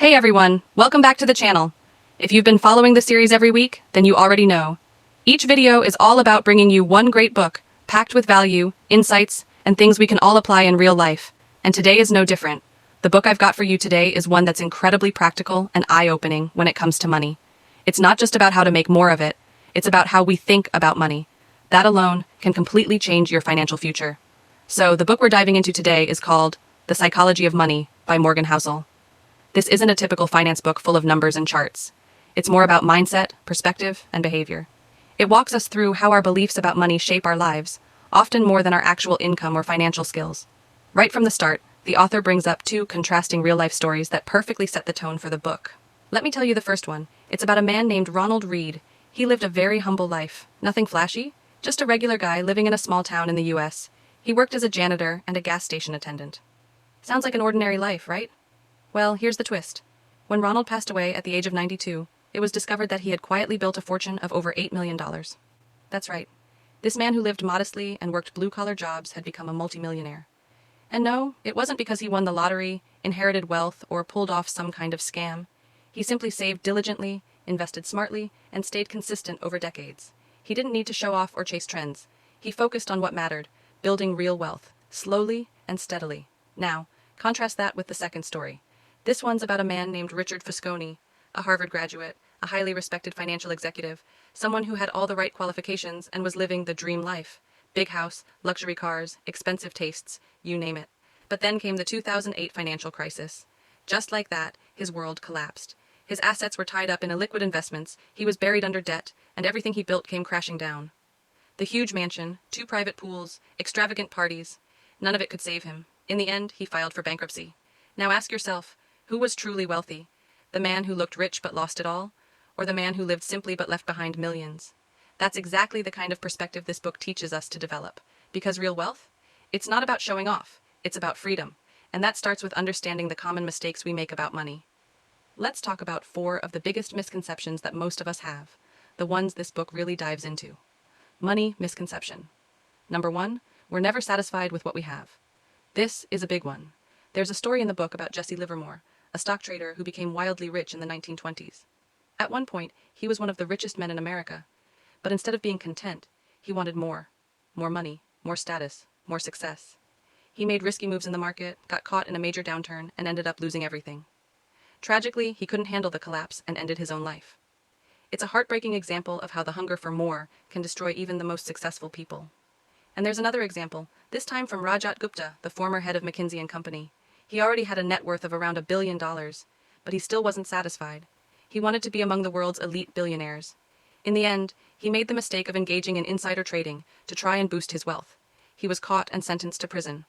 Hey everyone, welcome back to the channel. If you've been following the series every week, then you already know. Each video is all about bringing you one great book, packed with value, insights, and things we can all apply in real life. And today is no different. The book I've got for you today is one that's incredibly practical and eye-opening when it comes to money. It's not just about how to make more of it, it's about how we think about money. That alone can completely change your financial future. So the book we're diving into today is called The Psychology of Money by Morgan Housel. This isn't a typical finance book full of numbers and charts. It's more about mindset, perspective, and behavior. It walks us through how our beliefs about money shape our lives, often more than our actual income or financial skills. Right from the start, the author brings up two contrasting real-life stories that perfectly set the tone for the book. Let me tell you the first one. It's about a man named Ronald Reed. He lived a very humble life. Nothing flashy, just a regular guy living in a small town in the US. He worked as a janitor and a gas station attendant. Sounds like an ordinary life, right? Well, here's the twist. When Ronald passed away at the age of 92, it was discovered that he had quietly built a fortune of over $8 million. That's right. This man who lived modestly and worked blue-collar jobs had become a multimillionaire. And no, it wasn't because he won the lottery, inherited wealth, or pulled off some kind of scam. He simply saved diligently, invested smartly, and stayed consistent over decades. He didn't need to show off or chase trends. He focused on what mattered, building real wealth, slowly and steadily. Now, contrast that with the second story. This one's about a man named Richard Fosconi, a Harvard graduate, a highly respected financial executive, someone who had all the right qualifications and was living the dream life. Big house, luxury cars, expensive tastes, you name it. But then came the 2008 financial crisis. Just like that, his world collapsed. His assets were tied up in illiquid investments, he was buried under debt, and everything he built came crashing down. The huge mansion, 2 private pools, extravagant parties, none of it could save him. In the end, he filed for bankruptcy. Now ask yourself, who was truly wealthy? The man who looked rich but lost it all? Or the man who lived simply but left behind millions? That's exactly the kind of perspective this book teaches us to develop. Because real wealth? It's not about showing off. It's about freedom. And that starts with understanding the common mistakes we make about money. Let's talk about 4 of the biggest misconceptions that most of us have. The ones this book really dives into. Money misconception. Number 1, we're never satisfied with what we have. This is a big one. There's a story in the book about Jesse Livermore, a stock trader who became wildly rich in the 1920s. At one point, he was one of the richest men in America. But instead of being content, he wanted more. More money, more status, more success. He made risky moves in the market, got caught in a major downturn, and ended up losing everything. Tragically, he couldn't handle the collapse and ended his own life. It's a heartbreaking example of how the hunger for more can destroy even the most successful people. And there's another example, this time from Rajat Gupta, the former head of McKinsey & Company. He already had a net worth of around $1 billion, but he still wasn't satisfied. He wanted to be among the world's elite billionaires. In the end, he made the mistake of engaging in insider trading to try and boost his wealth. He was caught and sentenced to prison.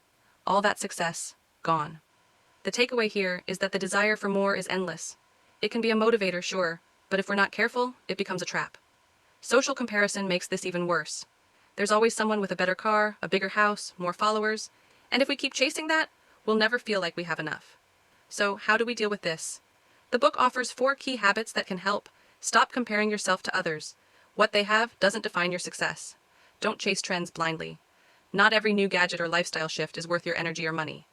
All that success, gone. The takeaway here is that the desire for more is endless. It can be a motivator, sure, but if we're not careful, it becomes a trap. Social comparison makes this even worse. There's always someone with a better car, a bigger house, more followers, and if we keep chasing that, we'll never feel like we have enough. So how do we deal with this? The book offers 4 key habits that can help. Stop comparing yourself to others. What they have doesn't define your success. Don't chase trends blindly. Not every new gadget or lifestyle shift is worth your energy or money.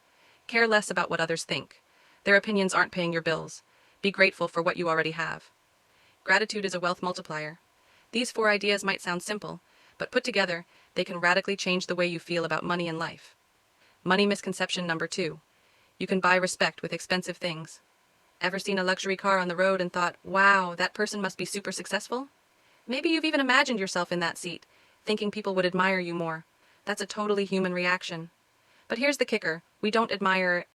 Care less about what others think. Their opinions aren't paying your bills. Be grateful for what you already have. Gratitude is a wealth multiplier. These 4 ideas might sound simple, but put together, they can radically change the way you feel about money and life. Money misconception number 2. You can buy respect with expensive things. Ever seen a luxury car on the road and thought, wow, that person must be super successful? Maybe you've even imagined yourself in that seat, thinking people would admire you more. That's a totally human reaction. But here's the kicker. We don't admire